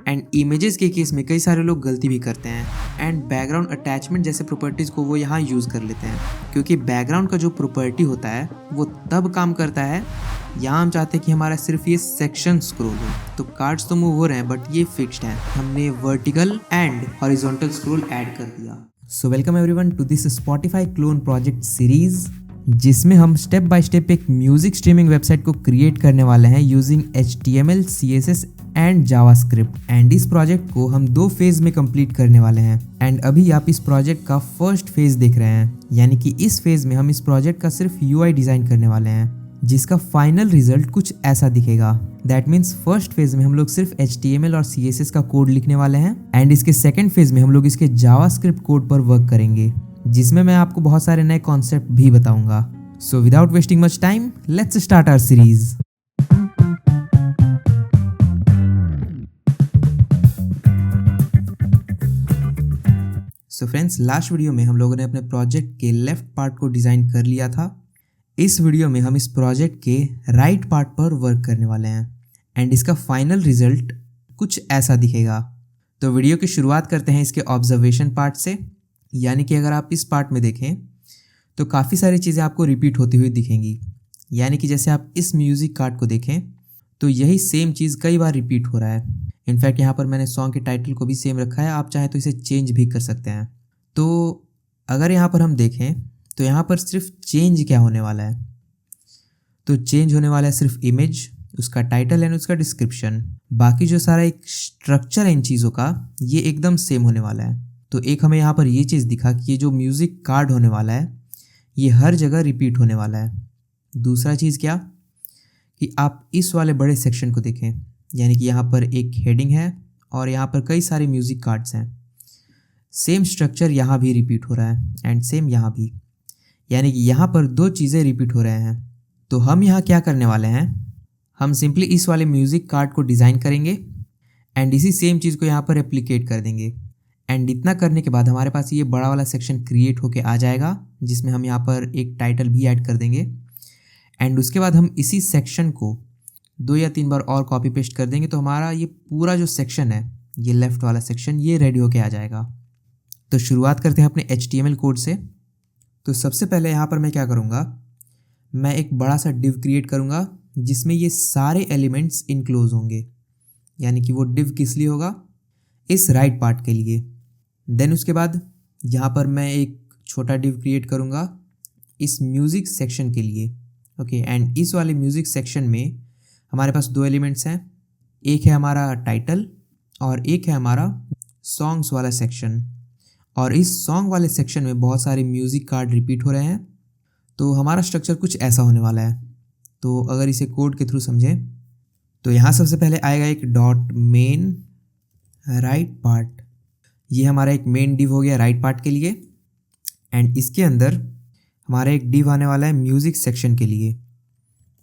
And images के case में कई सारे लोग गलती भी करते हैं एंड बैकग्राउंड अटैचमेंट जैसे प्रॉपर्टीज़ को वो यहाँ यूज़ कर लेते हैं, क्योंकि बैकग्राउंड का जो प्रॉपर्टी होता है वो तब काम करता है यहाँ हम चाहते हैं कि हमारा सिर्फ ये सेक्शन स्क्रॉल हो। तो कार्ड्स तो मूव हो रहे हैं बट ये फिक्स्ड है, हमने vertical and horizontal scroll add कर दिया। So welcome everyone to this Spotify clone project series, जिसमें हम स्टेप बाय स्टेप एक म्यूजिक स्ट्रीमिंग वेबसाइट को क्रिएट करने वाले हैं using HTML, CSS and JavaScript. And इस प्रोजेक्ट को हम 2 फेज में कंप्लीट करने वाले हैं। एंड अभी आप इस प्रोजेक्ट का फर्स्ट फेज देख रहे हैं, यानी कि इस फेज में हम इस प्रोजेक्ट का सिर्फ UI डिजाइन करने वाले हैं, जिसका फाइनल रिजल्ट कुछ ऐसा दिखेगा। दैट मीन्स फर्स्ट फेज में हम लोग सिर्फ HTML और CSS का कोड लिखने वाले हैं एंड इसके सेकंड फेज में हम लोग इसके जावास्क्रिप्ट कोड पर वर्क करेंगे, जिसमें मैं आपको बहुत सारे नए कॉन्सेप्ट भी बताऊंगा। So without wasting much time, let's start our series. So friends, last video में हम लोगों ने अपने प्रोजेक्ट के लेफ्ट पार्ट को डिजाइन कर लिया था। इस वीडियो में हम इस प्रोजेक्ट के राइट पार्ट पर वर्क करने वाले हैं एंड इसका फाइनल रिजल्ट कुछ ऐसा दिखेगा। तो वीडियो की शुरुआत करते हैं इसके ऑब्जर्वेशन पार्ट से, यानी कि अगर आप इस पार्ट में देखें तो काफ़ी सारी चीज़ें आपको रिपीट होती हुई दिखेंगी। यानी कि जैसे आप इस म्यूज़िक कार्ड को देखें तो यही सेम चीज़ कई बार रिपीट हो रहा है। इनफैक्ट यहाँ पर मैंने सॉन्ग के टाइटल को भी सेम रखा है, आप चाहें तो इसे चेंज भी कर सकते हैं। तो अगर यहाँ पर हम देखें तो यहाँ पर सिर्फ चेंज क्या होने वाला है, तो चेंज होने वाला है सिर्फ इमेज, उसका टाइटल एंड उसका डिस्क्रिप्शन। बाकी जो सारा एक स्ट्रक्चर है इन चीज़ों का, ये एकदम सेम होने वाला है। तो एक हमें यहाँ पर ये चीज़ दिखा कि ये जो म्यूज़िक कार्ड होने वाला है ये हर जगह रिपीट होने वाला है। दूसरा चीज़ क्या कि आप इस वाले बड़े सेक्शन को देखें, यानी कि यहाँ पर एक हेडिंग है और यहाँ पर कई सारे म्यूज़िक कार्ड्स हैं। सेम स्ट्रक्चर यहाँ भी रिपीट हो रहा है एंड सेम यहाँ भी, यानी कि यहाँ पर 2 चीज़ें रिपीट हो रहे हैं। तो हम यहाँ क्या करने वाले हैं, हम सिंपली इस वाले म्यूज़िक कार्ड को डिज़ाइन करेंगे एंड इसी सेम चीज़ को यहाँ पर एप्लीकेट कर देंगे। एंड इतना करने के बाद हमारे पास ये बड़ा वाला सेक्शन क्रिएट होके आ जाएगा, जिसमें हम यहाँ पर एक टाइटल भी ऐड कर देंगे। एंड उसके बाद हम इसी सेक्शन को 2 या 3 बार और कॉपी पेस्ट कर देंगे, तो हमारा ये पूरा जो सेक्शन है, ये लेफ्ट वाला सेक्शन, ये रेडी होके आ जाएगा। तो शुरुआत करते हैं अपने HTML कोड से। तो सबसे पहले यहाँ पर मैं क्या करूँगा, मैं एक बड़ा सा डिव क्रिएट करूँगा जिसमें ये सारे एलिमेंट्स इनक्लोज होंगे। यानी कि वो डिव किस लिए होगा, इस राइट पार्ट के लिए। देन उसके बाद यहाँ पर मैं एक छोटा डिव क्रिएट करूँगा इस म्यूज़िक सेक्शन के लिए। ओके, एंड इस वाले म्यूज़िक सेक्शन में हमारे पास 2 एलिमेंट्स हैं, एक है हमारा टाइटल और एक है हमारा सॉन्ग्स वाला सेक्शन। और इस सॉन्ग वाले सेक्शन में बहुत सारे म्यूज़िक कार्ड रिपीट हो रहे हैं। तो हमारा स्ट्रक्चर कुछ ऐसा होने वाला है। तो अगर इसे कोड के थ्रू समझें तो यहाँ सबसे पहले आएगा एक डॉट मेन राइट पार्ट। ये हमारा एक मेन डिव हो गया राइट पार्ट के लिए। एंड इसके अंदर हमारा एक डिव आने वाला है म्यूज़िक सेक्शन के लिए,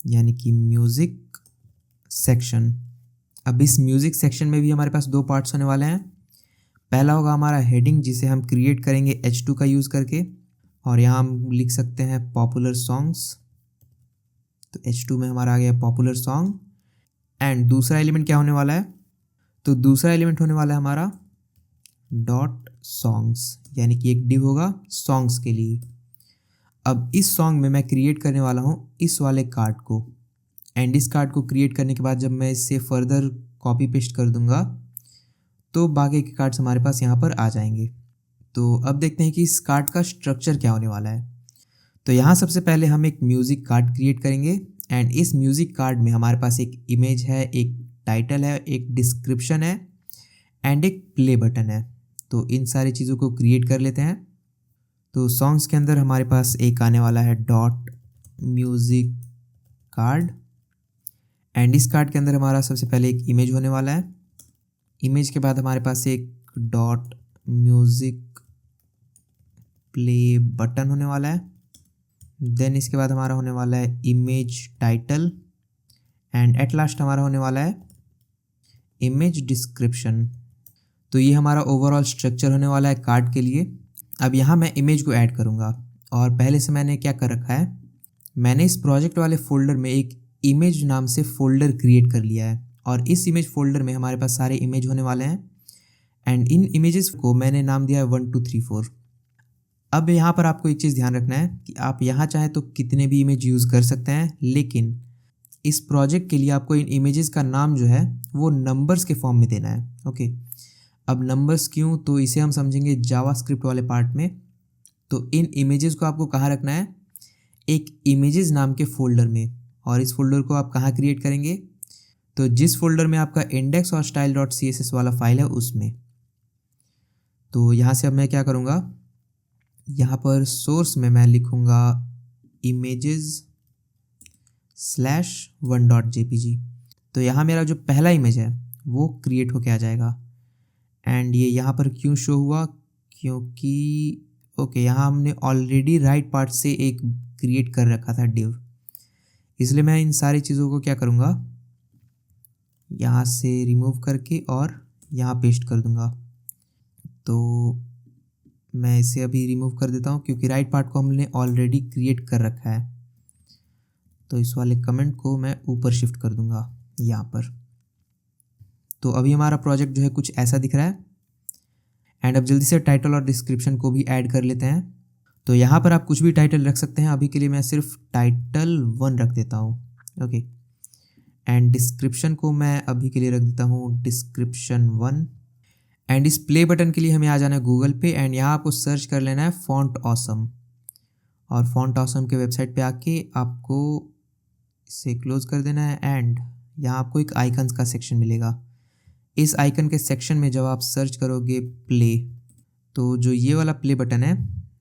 यानी कि म्यूज़िक सेक्शन। अब इस म्यूज़िक सेक्शन में भी हमारे पास 2 पार्ट्स होने वाले हैं। पहला होगा हमारा हेडिंग, जिसे हम क्रिएट करेंगे H2 का यूज़ करके, और यहाँ हम लिख सकते हैं पॉपुलर सॉन्ग्स। तो H2 में हमारा आ गया पॉपुलर सॉन्ग। एंड दूसरा एलिमेंट क्या होने वाला है, तो दूसरा एलिमेंट होने वाला है हमारा डॉट सॉन्ग्स, यानी कि एक डिव होगा सॉन्ग्स के लिए। अब इस सॉन्ग में मैं क्रिएट करने वाला हूँ इस वाले कार्ड को। एंड इस कार्ड को क्रिएट करने के बाद जब मैं इससे फर्दर कॉपी पेस्ट कर दूंगा तो बाकी के कार्ड्स हमारे पास यहाँ पर आ जाएंगे। तो अब देखते हैं कि इस कार्ड का स्ट्रक्चर क्या होने वाला है। तो यहाँ सबसे पहले हम एक म्यूज़िक कार्ड क्रिएट करेंगे एंड इस म्यूज़िक कार्ड में हमारे पास एक इमेज है, एक टाइटल है, एक डिस्क्रिप्शन है एंड एक प्ले बटन है। तो इन सारी चीज़ों को क्रिएट कर लेते हैं। तो सॉन्ग्स के अंदर हमारे पास एक आने वाला है डॉट म्यूज़िक कार्ड एंड इस कार्ड के अंदर हमारा सबसे पहले एक इमेज होने वाला है। इमेज के बाद हमारे पास एक डॉट म्यूज़िक प्ले बटन होने वाला है। देन इसके बाद हमारा होने वाला है image title and at last हमारा होने वाला है इमेज डिस्क्रिप्शन। तो ये हमारा ओवरऑल स्ट्रक्चर होने वाला है कार्ड के लिए। अब यहाँ मैं इमेज को ऐड करूँगा और पहले से मैंने क्या कर रखा है, मैंने इस प्रोजेक्ट वाले फोल्डर में एक इमेज नाम से फोल्डर क्रिएट कर लिया है और इस इमेज फोल्डर में हमारे पास सारे इमेज होने वाले हैं एंड इन इमेजेस को मैंने नाम दिया है 1 2 3 4। अब यहाँ पर आपको एक चीज़ ध्यान रखना है कि आप यहाँ चाहें तो कितने भी इमेज यूज़ कर सकते हैं, लेकिन इस प्रोजेक्ट के लिए आपको इन इमेजेस का नाम जो है वो नंबर्स के फॉर्म में देना है। ओके, अब नंबर्स क्यों, तो इसे हम समझेंगे जावास्क्रिप्ट वाले पार्ट में। तो इन इमेजेस को आपको कहाँ रखना है, एक इमेजेस नाम के फोल्डर में, और इस फोल्डर को आप कहाँ क्रिएट करेंगे, तो जिस फोल्डर में आपका इंडेक्स और style.css वाला फाइल है उसमें। तो यहाँ से अब मैं क्या करूँगा, यहाँ पर सोर्स में मैं लिखूँगा images/1.jpg। तो यहाँ मेरा जो पहला इमेज है वो क्रिएट होके आ जाएगा। एंड ये यहाँ पर क्यों शो हुआ, क्योंकि यहाँ हमने ऑलरेडी राइट पार्ट से एक क्रिएट कर रखा था डिव, इसलिए मैं इन सारी चीज़ों को क्या करूँगा, यहाँ से रिमूव करके और यहाँ पेस्ट कर दूँगा। तो मैं इसे अभी रिमूव कर देता हूँ क्योंकि राइट पार्ट को हमने ऑलरेडी क्रिएट कर रखा है। तो इस वाले कमेंट को मैं ऊपर शिफ्ट कर दूँगा यहाँ पर। तो अभी हमारा प्रोजेक्ट जो है कुछ ऐसा दिख रहा है। एंड अब जल्दी से टाइटल और डिस्क्रिप्शन को भी ऐड कर लेते हैं। तो यहाँ पर आप कुछ भी टाइटल रख सकते हैं, अभी के लिए मैं सिर्फ टाइटल 1 रख देता हूँ। ओके, एंड डिस्क्रिप्शन को मैं अभी के लिए रख देता हूँ डिस्क्रिप्शन 1। एंड इस प्ले बटन के लिए हमें आ जाना है गूगल पे एंड यहाँ आपको सर्च कर लेना है फॉन्ट ऑसम, और फॉन्ट ऑसम के वेबसाइट पे आके आपको इसे क्लोज कर देना है। एंड यहाँ आपको एक आइकन्स का सेक्शन मिलेगा। इस आइकन के सेक्शन में जब आप सर्च करोगे प्ले, तो जो ये वाला प्ले बटन है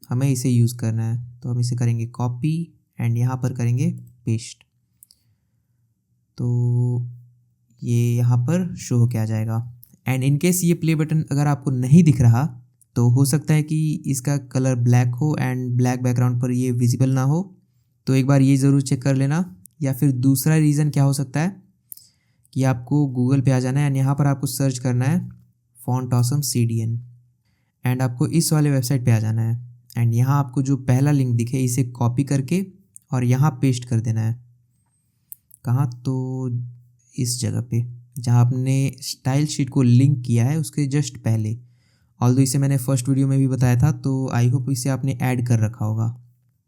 हमें इसे यूज़ करना है। तो हम इसे करेंगे कॉपी एंड यहाँ पर करेंगे पेस्ट। तो ये यहाँ पर शो होके आ जाएगा। एंड इन केस ये प्ले बटन अगर आपको नहीं दिख रहा, तो हो सकता है कि इसका कलर ब्लैक हो एंड ब्लैक बैकग्राउंड पर ये विजिबल ना हो। तो एक बार ये ज़रूर चेक कर लेना। या फिर दूसरा रीज़न क्या हो सकता है कि आपको गूगल पे आ जाना है एंड यहाँ पर आपको सर्च करना है फॉन्ट ऑसम CDN एंड आपको इस वाले वेबसाइट पे आ जाना है। एंड यहाँ आपको जो पहला लिंक दिखे इसे कॉपी करके और यहाँ पेस्ट कर देना है। कहाँ, तो इस जगह पे जहाँ आपने स्टाइल शीट को लिंक किया है उसके जस्ट पहले। ऑल्दो इसे मैंने फर्स्ट वीडियो में भी बताया था, तो आई होप इसे आपने ऐड कर रखा होगा।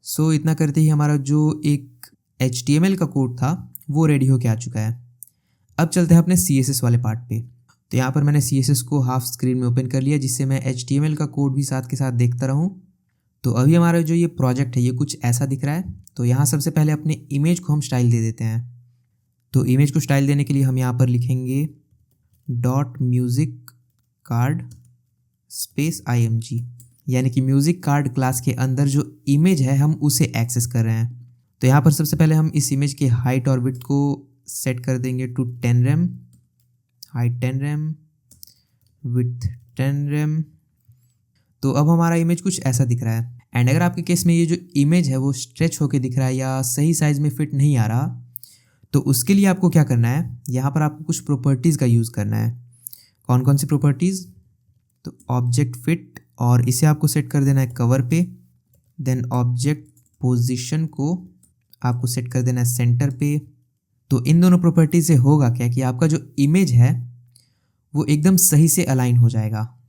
सो इतना करते ही हमारा जो एक HTML का कोड था वो रेडी होके आ चुका है। अब चलते हैं अपने CSS वाले पार्ट पे। तो यहाँ पर मैंने CSS को हाफ स्क्रीन में ओपन कर लिया जिससे मैं HTML का कोड भी साथ के साथ देखता रहूँ। तो अभी हमारा जो ये प्रोजेक्ट है ये कुछ ऐसा दिख रहा है। तो यहाँ सबसे पहले अपने इमेज को हम स्टाइल दे देते हैं। तो इमेज को स्टाइल देने के लिए हम यहाँ पर लिखेंगे .musicCard -img, यानी कि म्यूज़िक कार्ड क्लास के अंदर जो इमेज है हम उसे एक्सेस कर रहे हैं। तो यहाँ पर सबसे पहले हम इस इमेज के हाइट और विड्थ को सेट कर देंगे to 10 rem, height 10 rem, width 10 rem। तो अब हमारा इमेज कुछ ऐसा दिख रहा है। एंड अगर आपके केस में ये जो इमेज है वो स्ट्रेच होके दिख रहा है या सही साइज़ में फिट नहीं आ रहा, तो उसके लिए आपको क्या करना है, यहाँ पर आपको कुछ प्रॉपर्टीज़ का यूज़ करना है। कौन कौन सी प्रॉपर्टीज़, तो ऑब्जेक्ट फिट, और इसे आपको सेट कर देना है कवर पे। देन ऑब्जेक्ट पोजीशन को आपको सेट कर देना है सेंटर पे। तो इन दोनों प्रॉपर्टी से होगा क्या कि आपका जो इमेज है वो एकदम सही से अलाइन हो जाएगा।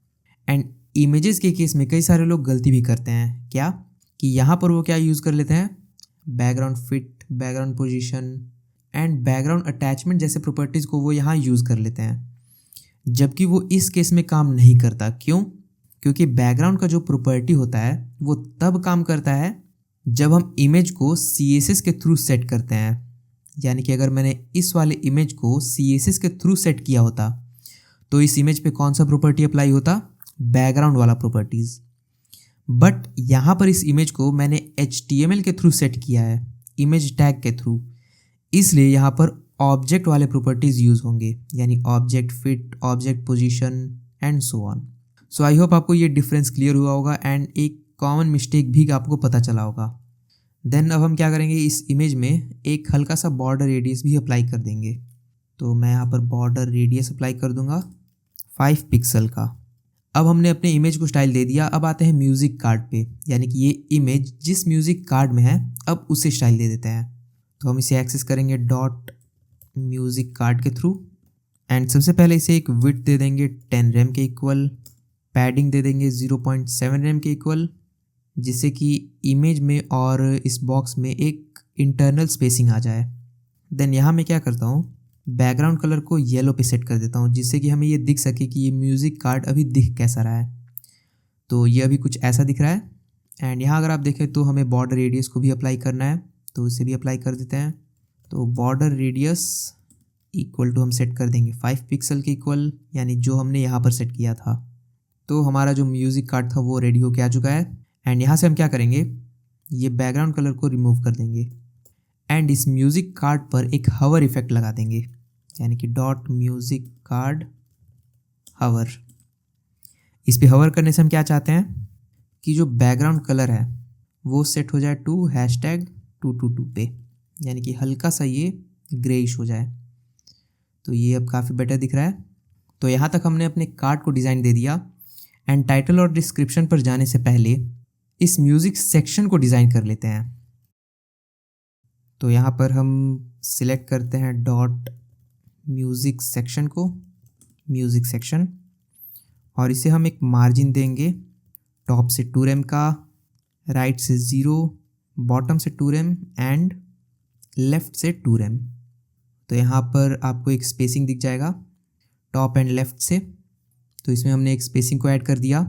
एंड इमेजेस के केस में कई सारे लोग गलती भी करते हैं, क्या कि यहाँ पर वो क्या यूज़ कर लेते हैं, background fit, background position and background attachment जैसे प्रॉपर्टीज़ को वो यहाँ यूज़ कर लेते हैं, जबकि वो इस केस में काम नहीं करता। क्यों? क्योंकि बैकग्राउंड का जो प्रॉपर्टी होता है वो तब काम करता है जब हम इमेज को CSS के थ्रू सेट करते हैं। यानी कि अगर मैंने इस वाले इमेज को CSS के थ्रू सेट किया होता तो इस इमेज पे कौन सा प्रॉपर्टी अप्लाई होता, बैकग्राउंड वाला प्रॉपर्टीज़। बट यहाँ पर इस इमेज को मैंने HTML के थ्रू सेट किया है, इमेज टैग के थ्रू, इसलिए यहाँ पर ऑब्जेक्ट वाले प्रॉपर्टीज़ यूज़ होंगे, यानी object fit, object position and so on. So I hope आपको ये डिफरेंस क्लियर हुआ होगा एंड एक कॉमन मिस्टेक भी आपको पता चला होगा। देन अब हम क्या करेंगे, इस इमेज में एक हल्का सा बॉर्डर रेडियस भी अप्लाई कर देंगे। तो मैं यहाँ पर बॉर्डर रेडियस अप्लाई कर दूंगा 5 पिक्सल का। अब हमने अपने इमेज को स्टाइल दे दिया। अब आते हैं म्यूज़िक कार्ड पे, यानी कि ये इमेज जिस म्यूज़िक कार्ड में है अब उसे स्टाइल दे देते हैं। तो हम इसे एक्सेस करेंगे .म्यूज़िक कार्ड के थ्रू एंड सबसे पहले इसे एक विड्थ दे देंगे 10 रैम के इक्वल, पैडिंग दे देंगे 0.7 रैम के इक्वल, जिससे कि इमेज में और इस बॉक्स में एक इंटरनल स्पेसिंग आ जाए। देन यहाँ मैं क्या करता हूँ, बैकग्राउंड कलर को येलो पे सेट कर देता हूँ, जिससे कि हमें ये दिख सके कि ये म्यूज़िक कार्ड अभी दिख कैसा रहा है। तो ये अभी कुछ ऐसा दिख रहा है। एंड यहाँ अगर आप देखें तो हमें बॉर्डर रेडियस को भी अप्लाई करना है, तो उसे भी अप्लाई कर देते हैं। तो बॉर्डर रेडियस इक्वल टू हम सेट कर देंगे 5 पिक्सल के इक्वल, यानी जो हमने यहाँ पर सेट किया था। तो हमारा जो म्यूज़िक कार्ड था वो रेडी होके आ चुका है। एंड यहाँ से हम क्या करेंगे, ये बैकग्राउंड कलर को रिमूव कर देंगे एंड इस म्यूज़िक कार्ड पर एक हवर इफेक्ट लगा देंगे, यानी कि डॉट म्यूज़िक कार्ड हवर। इस पे हवर करने से हम क्या चाहते हैं कि जो बैकग्राउंड कलर है वो सेट हो जाए टू #222 पे, यानी कि हल्का सा ये ग्रेइश हो जाए। तो ये अब काफ़ी बेटर दिख रहा है। तो यहाँ तक हमने अपने कार्ड को डिज़ाइन दे दिया। एंड टाइटल और डिस्क्रिप्शन पर जाने से पहले इस म्यूज़िक सेक्शन को डिज़ाइन कर लेते हैं। तो यहाँ पर हम सिलेक्ट करते हैं डॉट म्यूज़िक सेक्शन को, म्यूज़िक सेक्शन, और इसे हम एक मार्जिन देंगे टॉप से 2 rem का, राइट से 0, बॉटम से 2 rem एंड लेफ़्ट से 2 rem। तो यहाँ पर आपको एक स्पेसिंग दिख जाएगा टॉप एंड लेफ़्ट से, तो इसमें हमने एक स्पेसिंग को ऐड कर दिया।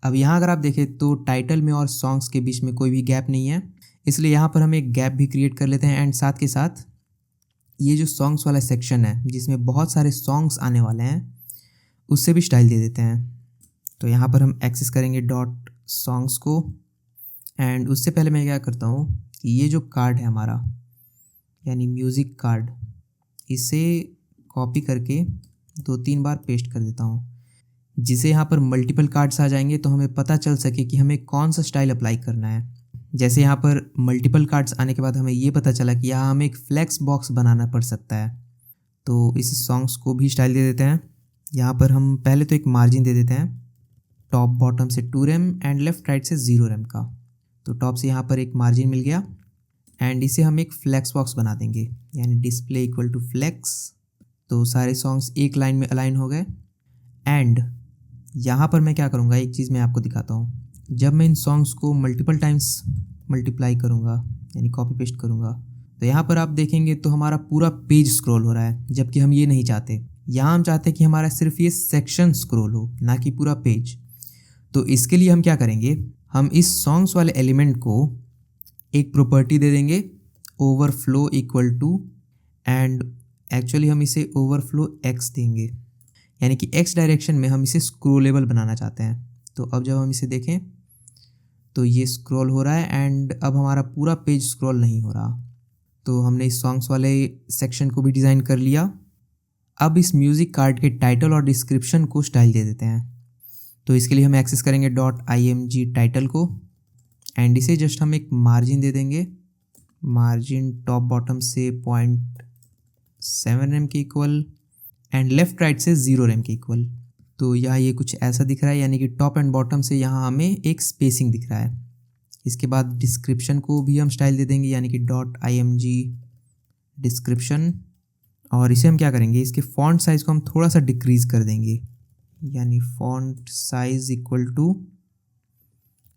अब यहाँ अगर आप देखें तो टाइटल में और सॉन्ग्स के बीच में कोई भी गैप नहीं है, इसलिए यहाँ पर हम एक गैप भी क्रिएट कर लेते हैं। एंड साथ के साथ ये जो सॉन्ग्स वाला सेक्शन है जिसमें बहुत सारे सॉन्ग्स आने वाले हैं, उससे भी स्टाइल दे देते हैं। तो यहाँ पर हम एक्सेस करेंगे डॉट सॉन्ग्स को। एंड उससे पहले मैं क्या करता हूँ कि ये जो कार्ड है हमारा, यानी म्यूज़िक कार्ड, इसे कॉपी करके 2-3 बार पेस्ट कर देता हूँ, जिसे यहाँ पर मल्टीपल कार्ड्स आ जाएंगे तो हमें पता चल सके कि हमें कौन सा स्टाइल अप्लाई करना है। जैसे यहाँ पर मल्टीपल कार्ड्स आने के बाद हमें ये पता चला कि यहाँ हमें एक फ्लेक्स बॉक्स बनाना पड़ सकता है। तो इस सॉन्ग्स को भी स्टाइल दे देते हैं। यहाँ पर हम पहले तो एक मार्जिन दे देते हैं टॉप बॉटम से 2 rem एंड लेफ़्ट राइट से 0 rem का। तो टॉप से यहाँ पर एक मार्जिन मिल गया एंड इसे हम एक फ्लेक्स बॉक्स बना देंगे, यानी डिस्प्ले इक्वल टू फ्लेक्स। तो सारे सॉन्ग्स एक लाइन में अलाइन हो गए। एंड यहाँ पर मैं क्या करूँगा, एक चीज़ मैं आपको दिखाता हूँ। जब मैं इन सॉन्ग्स को मल्टीपल टाइम्स मल्टीप्लाई करूँगा, यानी कॉपी पेस्ट करूँगा, तो यहाँ पर आप देखेंगे तो हमारा पूरा पेज स्क्रॉल हो रहा है, जबकि हम ये नहीं चाहते। यहाँ हम चाहते हैं कि हमारा सिर्फ ये सेक्शन स्क्रॉल हो, ना कि पूरा पेज। तो इसके लिए हम क्या करेंगे, हम इस सॉन्ग्स वाले एलिमेंट को एक प्रॉपर्टी दे देंगे overflow equal to, and actually हम इसे ओवरफ्लो x देंगे, यानी कि x डायरेक्शन में हम इसे स्क्रोलेबल बनाना चाहते हैं। तो अब जब हम इसे देखें तो ये स्क्रॉल हो रहा है एंड अब हमारा पूरा पेज स्क्रॉल नहीं हो रहा। तो हमने इस सॉन्ग्स वाले सेक्शन को भी डिज़ाइन कर लिया। अब इस म्यूज़िक कार्ड के टाइटल और डिस्क्रिप्शन को स्टाइल दे देते हैं। तो इसके लिए हम एक्सेस करेंगे .img टाइटल को एंड इसे जस्ट हम एक मार्जिन दे देंगे, मार्जिन टॉप बॉटम से 0.7 rem के इक्वल एंड लेफ़्ट राइट से 0 rem के इक्वल। तो यहाँ ये कुछ ऐसा दिख रहा है, यानी कि टॉप एंड बॉटम से यहाँ हमें एक स्पेसिंग दिख रहा है। इसके बाद डिस्क्रिप्शन को भी हम स्टाइल दे देंगे, यानी कि .img डिस्क्रिप्शन, और इसे हम क्या करेंगे, इसके फॉन्ट साइज़ को हम थोड़ा सा डिक्रीज़ कर देंगे, यानी font size equal to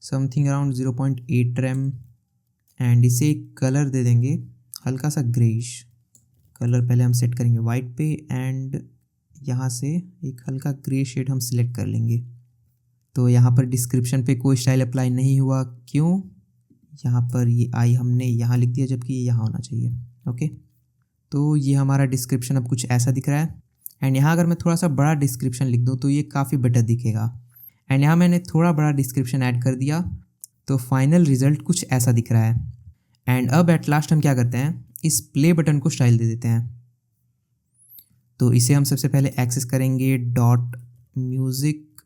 something around 0.8 rem and इसे एक कलर दे देंगे हल्का सा ग्रेइश कलर। पहले हम सेट करेंगे वाइट पे एंड यहाँ से एक हल्का ग्रे शेड हम सिलेक्ट कर लेंगे। तो यहाँ पर डिस्क्रिप्शन पे कोई स्टाइल अप्लाई नहीं हुआ, क्यों, यहाँ पर ये आई हमने यहाँ लिख दिया जबकि ये यहाँ होना चाहिए। ओके, तो ये हमारा डिस्क्रिप्शन अब कुछ ऐसा दिख रहा है। एंड यहाँ अगर मैं थोड़ा सा बड़ा डिस्क्रिप्शन लिख दूँ तो ये काफ़ी बेटर दिखेगा। एंड यहाँ मैंने थोड़ा बड़ा डिस्क्रिप्शन ऐड कर दिया, तो फाइनल रिजल्ट कुछ ऐसा दिख रहा है। एंड अब एट लास्ट हम क्या करते हैं, इस प्ले बटन को स्टाइल दे देते हैं। तो इसे हम सबसे पहले एक्सेस करेंगे .म्यूज़िक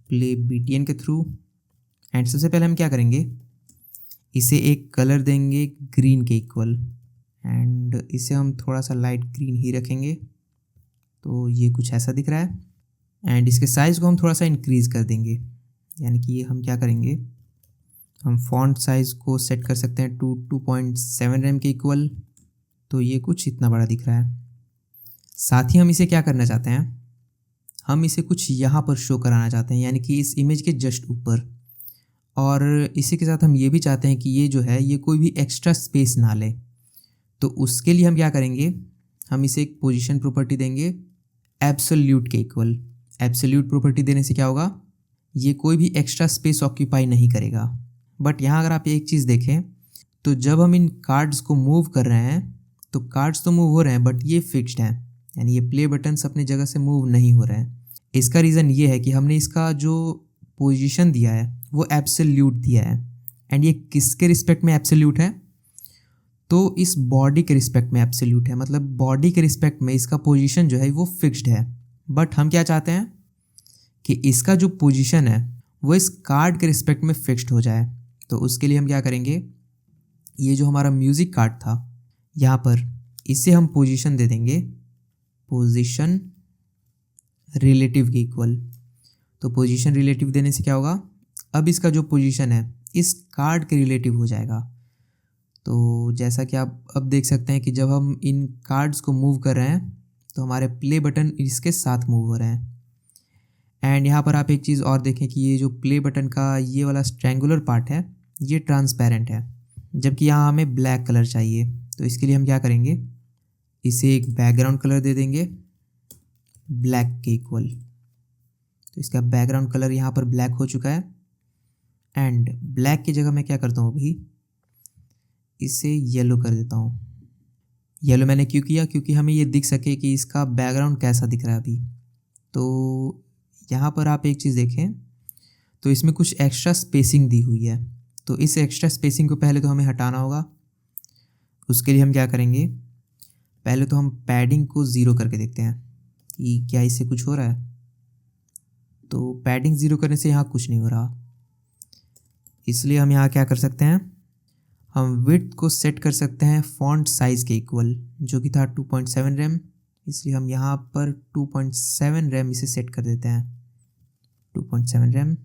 प्ले btn के थ्रू। एंड सबसे पहले हम क्या करेंगे, इसे एक कलर देंगे ग्रीन के इक्वल एंड इसे हम थोड़ा सा लाइट ग्रीन ही रखेंगे। तो ये कुछ ऐसा दिख रहा है। एंड इसके साइज़ को हम थोड़ा सा इंक्रीज़ कर देंगे, यानी कि ये हम क्या करेंगे, हम फॉन्ट साइज़ को सेट कर सकते हैं टू 2.7 rem के इक्वल। तो ये कुछ इतना बड़ा दिख रहा है। साथ ही हम इसे क्या करना चाहते हैं, हम इसे कुछ यहाँ पर शो कराना चाहते हैं, यानी कि इस इमेज के जस्ट ऊपर। और इसी के साथ हम ये भी चाहते हैं कि ये जो है ये कोई भी एक्स्ट्रा स्पेस ना ले। तो उसके लिए हम क्या करेंगे, हम इसे एक पोजीशन प्रॉपर्टी देंगे एब्सोल्यूट के इक्वल। एब्सोल्यूट प्रॉपर्टी देने से क्या होगा, ये कोई भी एक्स्ट्रा स्पेस ऑक्यूपाई नहीं करेगा। बट यहाँ अगर आप एक चीज़ देखें तो जब हम इन कार्ड्स को मूव कर रहे हैं तो कार्ड्स तो मूव हो रहे हैं बट ये फिक्स्ड हैं, यानी ये प्ले बटन्स अपनी जगह से मूव नहीं हो रहे हैं। इसका रीज़न ये है कि हमने इसका जो पोजीशन दिया है वो एब्सोल्यूट दिया है। एंड ये किसके रिस्पेक्ट में एब्सोल्यूट है, तो इस बॉडी के रिस्पेक्ट में एब्सोल्यूट है, मतलब बॉडी के रिस्पेक्ट में इसका पोजीशन जो है वो फिक्स्ड है। बट हम क्या चाहते हैं कि इसका जो पोजीशन है वो इस कार्ड के रिस्पेक्ट में फिक्स्ड हो जाए। तो उसके लिए हम क्या करेंगे, ये जो हमारा म्यूज़िक कार्ड था यहाँ पर, इसे हम पोजीशन दे देंगे पोजीशन रिलेटिव के इक्वल। तो पोजीशन रिलेटिव देने से क्या होगा, अब इसका जो पोजीशन है इस कार्ड के रिलेटिव हो जाएगा। तो जैसा कि आप अब देख सकते हैं कि जब हम इन कार्ड्स को मूव कर रहे हैं तो हमारे प्ले बटन इसके साथ मूव हो रहे हैं। एंड यहाँ पर आप एक चीज़ और देखें कि ये जो प्ले बटन का ये वाला स्ट्रैंगुलर पार्ट है ये ट्रांसपेरेंट है, जबकि यहाँ हमें ब्लैक कलर चाहिए। तो इसके लिए हम क्या करेंगे, इसे एक बैकग्राउंड कलर दे देंगे ब्लैक के इक्वल। तो इसका बैकग्राउंड कलर यहाँ पर ब्लैक हो चुका है। एंड ब्लैक की जगह मैं क्या करता हूँ, अभी इसे येलो कर देता हूँ। येलो मैंने क्यों किया, क्योंकि हमें ये दिख सके कि इसका बैकग्राउंड कैसा दिख रहा है अभी। तो यहाँ पर आप एक चीज़ देखें तो इसमें कुछ एक्स्ट्रा स्पेसिंग दी हुई है। तो इस एक्स्ट्रा स्पेसिंग को पहले तो हमें हटाना होगा। उसके लिए हम क्या करेंगे, पहले तो हम पैडिंग को ज़ीरो करके देखते हैं कि क्या इससे कुछ हो रहा है। तो पैडिंग ज़ीरो करने से यहाँ कुछ नहीं हो रहा, इसलिए हम यहाँ क्या कर सकते हैं, हम विड्थ को सेट कर सकते हैं फॉन्ट साइज़ के इक्वल, जो कि था 2.7 रैम। इसलिए हम यहाँ पर 2.7 रैम इसे सेट कर देते हैं, 2.7 रैम।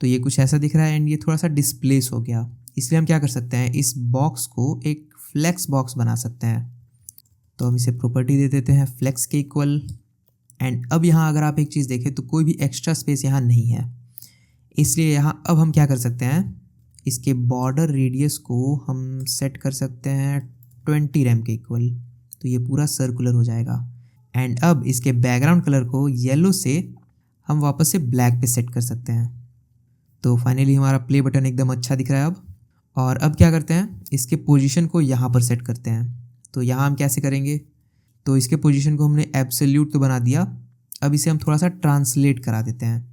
तो ये कुछ ऐसा दिख रहा है एंड ये थोड़ा सा डिस्प्लेस हो गया। इसलिए हम क्या कर सकते हैं, इस बॉक्स को एक फ्लेक्स बॉक्स बना सकते हैं। तो हम इसे प्रॉपर्टी दे देते हैं फ्लेक्स के इक्वल। एंड अब यहाँ अगर आप एक चीज़ देखें तो कोई भी एक्स्ट्रा स्पेस यहाँ नहीं है, इसलिए यहाँ अब हम क्या कर सकते हैं, इसके बॉर्डर रेडियस को हम सेट कर सकते हैं 20 रैम के इक्वल। तो ये पूरा सर्कुलर हो जाएगा। एंड अब इसके बैकग्राउंड कलर को येलो से हम वापस से ब्लैक पे सेट कर सकते हैं। तो फाइनली हमारा प्ले बटन एकदम अच्छा दिख रहा है अब। और अब क्या करते हैं, इसके पोजीशन को यहाँ पर सेट करते हैं। तो यहाँ हम कैसे करेंगे, तो इसके पोजीशन को हमने एब्सोल्यूट तो बना दिया, अब इसे हम थोड़ा सा ट्रांसलेट करा देते हैं।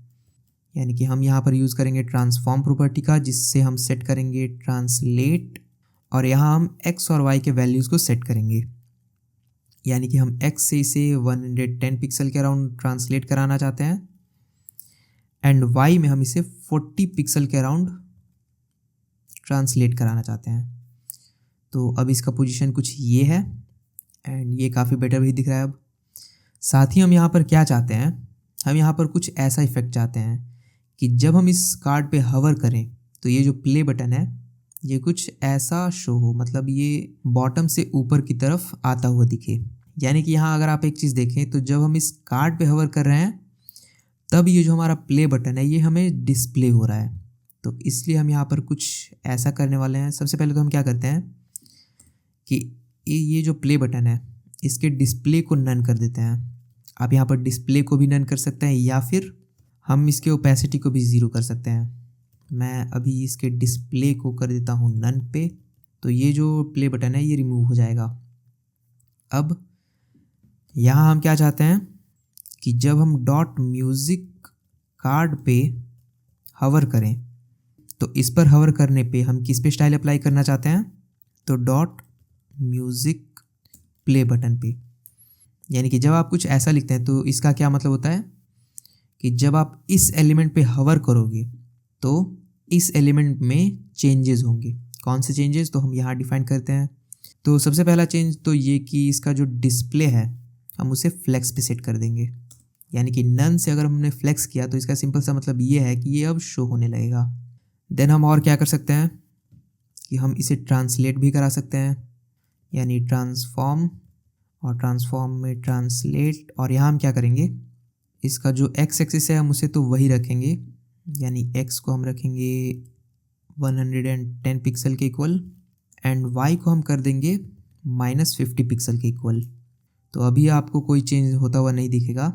यानी कि हम यहाँ पर यूज़ करेंगे ट्रांसफॉर्म प्रॉपर्टी का, जिससे हम सेट करेंगे ट्रांसलेट, और यहाँ हम x और y के वैल्यूज़ को सेट करेंगे। यानी कि हम x से इसे 110 पिक्सल के अराउंड ट्रांसलेट कराना चाहते हैं एंड y में हम इसे 40 पिक्सल के अराउंड ट्रांसलेट कराना चाहते हैं। तो अब इसका पोजीशन कुछ ये है एंड ये काफ़ी बेटर भी दिख रहा है अब। साथ ही हम यहाँ पर क्या चाहते हैं, हम यहाँ पर कुछ ऐसा इफेक्ट चाहते हैं कि जब हम इस कार्ड पे हवर करें तो ये जो प्ले बटन है ये कुछ ऐसा शो हो, मतलब ये बॉटम से ऊपर की तरफ आता हुआ दिखे। यानी कि यहाँ अगर आप एक चीज़ देखें तो जब हम इस कार्ड पे हवर कर रहे हैं तब ये जो हमारा प्ले बटन है ये हमें डिस्प्ले हो रहा है। तो इसलिए हम यहाँ पर कुछ ऐसा करने वाले हैं। सबसे पहले तो हम क्या करते हैं कि ये जो प्ले बटन है इसके डिस्प्ले को नन कर देते हैं। आप यहाँ पर डिस्प्ले को भी नन कर सकते हैं या फिर हम इसके ओपेसिटी को भी ज़ीरो कर सकते हैं। मैं अभी इसके डिस्प्ले को कर देता हूँ नन पे, तो ये जो प्ले बटन है ये रिमूव हो जाएगा। अब यहाँ हम क्या चाहते हैं कि जब हम डॉट म्यूज़िक कार्ड पे हवर करें तो इस पर हवर करने पे हम किस पे स्टाइल अप्लाई करना चाहते हैं, तो डॉट म्यूज़िक प्ले बटन पे। यानी कि जब आप कुछ ऐसा लिखते हैं तो इसका क्या मतलब होता है कि जब आप इस एलिमेंट पे हवर करोगे तो इस एलिमेंट में चेंजेस होंगे। कौन से चेंजेस, तो हम यहाँ डिफाइन करते हैं। तो सबसे पहला चेंज तो ये कि इसका जो डिस्प्ले है हम उसे फ्लेक्स पे सेट कर देंगे। यानी कि नन से अगर हमने फ्लेक्स किया तो इसका सिंपल सा मतलब ये है कि ये अब शो होने लगेगा। देन हम और क्या कर सकते हैं कि हम इसे ट्रांसलेट भी करा सकते हैं, यानी ट्रांसफॉर्म और ट्रांसफॉर्म में ट्रांसलेट, और यहाँ हम क्या करेंगे, इसका जो एक्स एक्सिस है हम उसे तो वही रखेंगे, यानी एक्स को हम रखेंगे 110 पिक्सल के इक्वल एंड वाई को हम कर देंगे -50 पिक्सल के इक्वल। तो अभी आपको कोई चेंज होता हुआ नहीं दिखेगा।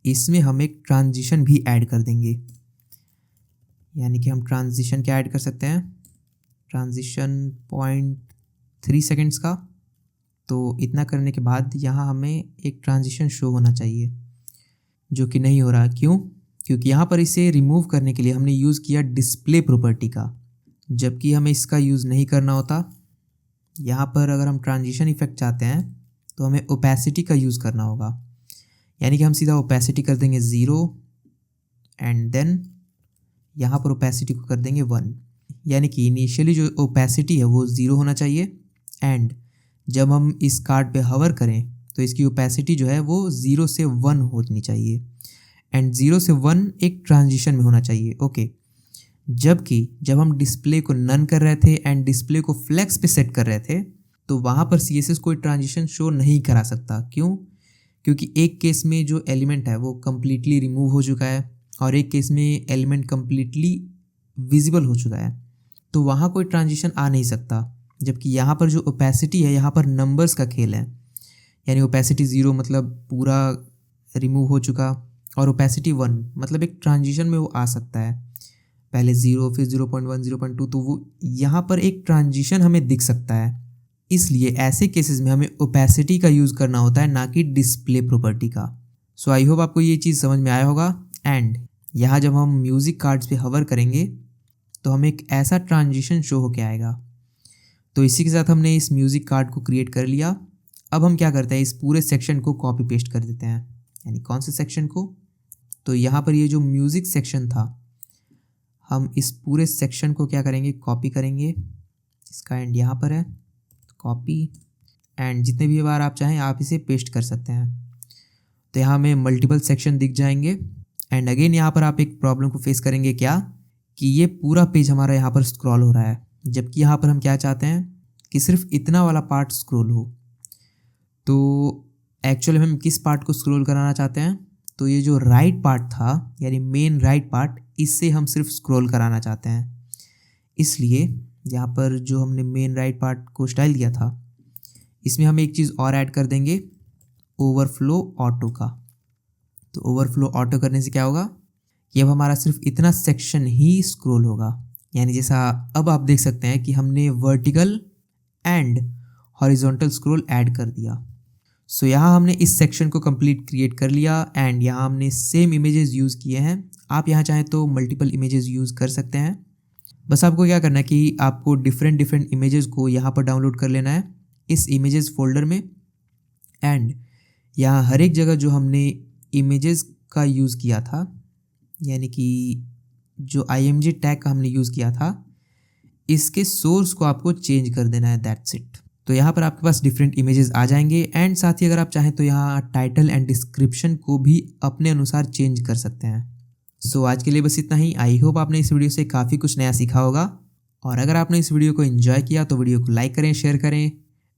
इसमें हम एक ट्रांजिशन भी ऐड कर देंगे, यानी कि हम ट्रांजिशन क्या ऐड कर सकते हैं, ट्रांजिशन 0.3 सेकेंड्स का। तो इतना करने के बाद यहाँ हमें एक ट्रांजिशन शो होना चाहिए, जो कि नहीं हो रहा। क्यों? क्योंकि यहाँ पर इसे रिमूव करने के लिए हमने यूज़ किया डिस्प्ले प्रॉपर्टी का, जबकि हमें इसका यूज़ नहीं करना होता। यहाँ पर अगर हम ट्रांजिशन इफेक्ट चाहते हैं तो हमें ओपेसिटी का यूज़ करना होगा, यानी कि हम सीधा ओपेसिटी कर देंगे 0 एंड देन यहाँ पर ओपेसिटी को कर देंगे 1, यानी कि इनिशियली जो ओपेसिटी है वो 0 होना चाहिए एंड जब हम इस कार्ड पे हवर करें तो इसकी ओपेसिटी जो है वो 0 से 1 होनी चाहिए एंड 0 से 1 एक ट्रांजिशन में होना चाहिए। ओके, जबकि जब हम डिस्प्ले को नन कर रहे थे एंड डिस्प्ले को फ्लेक्स पे सेट कर रहे थे तो वहाँ पर CSS कोई ट्रांजिशन शो नहीं करा सकता। क्यों? क्योंकि एक केस में जो एलिमेंट है वो कम्प्लीटली रिमूव हो चुका है और एक केस में एलिमेंट कम्प्लीटली विजिबल हो चुका है, तो वहाँ कोई ट्रांजिशन आ नहीं सकता। जबकि यहाँ पर जो ओपेसिटी है, यहाँ पर नंबर्स का खेल है, यानी ओपेसिटी 0 मतलब पूरा रिमूव हो चुका और ओपेसिटी 1 मतलब एक ट्रांजिशन में वो आ सकता है, पहले 0 फिर 0.1 0.2, तो वो यहाँ पर एक ट्रांजिशन हमें दिख सकता है। इसलिए ऐसे केसेस में हमें ओपेसिटी का यूज़ करना होता है, ना कि डिस्प्ले प्रॉपर्टी का। सो आई होप आपको ये चीज़ समझ में आया होगा। एंड यहाँ जब हम म्यूज़िक कार्ड्स पे हवर करेंगे तो हमें एक ऐसा ट्रांजिशन शो होके आएगा। तो इसी के साथ हमने इस म्यूज़िक कार्ड को क्रिएट कर लिया। अब हम क्या करते हैं, इस पूरे सेक्शन को कॉपी पेस्ट कर देते हैं। यानी कौन से सेक्शन को? तो यहाँ पर ये जो म्यूज़िक सेक्शन था, हम इस पूरे सेक्शन को क्या करेंगे, कॉपी करेंगे। इसका एंड यहाँ पर है, कॉपी, एंड जितने भी बार आप चाहें आप इसे पेस्ट कर सकते हैं। तो यहाँ हमें मल्टीपल सेक्शन दिख जाएंगे एंड अगेन यहाँ पर आप एक प्रॉब्लम को फेस करेंगे, क्या कि ये पूरा पेज हमारा यहाँ पर स्क्रॉल हो रहा है, जबकि यहाँ पर हम क्या चाहते हैं कि सिर्फ इतना वाला पार्ट स्क्रॉल हो। तो एक्चुअली हम किस पार्ट को स्क्रॉल कराना चाहते हैं? तो ये जो राइट पार्ट था, यानी मेन राइट पार्ट, इससे हम सिर्फ स्क्रॉल कराना चाहते हैं। इसलिए यहाँ पर जो हमने मेन राइट पार्ट को स्टाइल दिया था, इसमें हम एक चीज़ और ऐड कर देंगे, ओवरफ्लो ऑटो का। तो ओवरफ्लो ऑटो करने से क्या होगा कि अब हमारा सिर्फ इतना सेक्शन ही स्क्रॉल होगा। यानी जैसा अब आप देख सकते हैं कि हमने vertical and horizontal scroll add कर दिया। सो यहाँ हमने इस सेक्शन को कंप्लीट क्रिएट कर लिया एंड यहाँ हमने सेम इमेजेस यूज़ किए हैं। आप यहाँ चाहें तो मल्टीपल इमेजेस यूज़ कर सकते हैं। बस आपको क्या करना है कि आपको डिफरेंट इमेजेस को यहाँ पर डाउनलोड कर लेना है इस इमेजेस फोल्डर में। एंड यहाँ हर एक जगह जो हमने इमेजेस का यूज़ किया था, यानी कि जो img टैग का हमने यूज़ किया था, इसके सोर्स को आपको चेंज कर देना है, दैट्स इट। तो यहाँ पर आपके पास डिफरेंट इमेजेस आ जाएंगे एंड साथ ही अगर आप चाहें तो यहाँ टाइटल एंड डिस्क्रिप्शन को भी अपने अनुसार चेंज कर सकते हैं। सो आज के लिए बस इतना ही। आई होप आपने इस वीडियो से काफ़ी कुछ नया सीखा होगा, और अगर आपने इस वीडियो को एंजॉय किया तो वीडियो को लाइक करें, शेयर करें,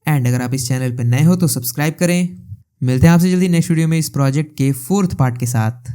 एंड अगर आप इस चैनल पर नए हो तो सब्सक्राइब करें। मिलते हैं आपसे जल्दी नेक्स्ट वीडियो में इस प्रोजेक्ट के 4th पार्ट के साथ।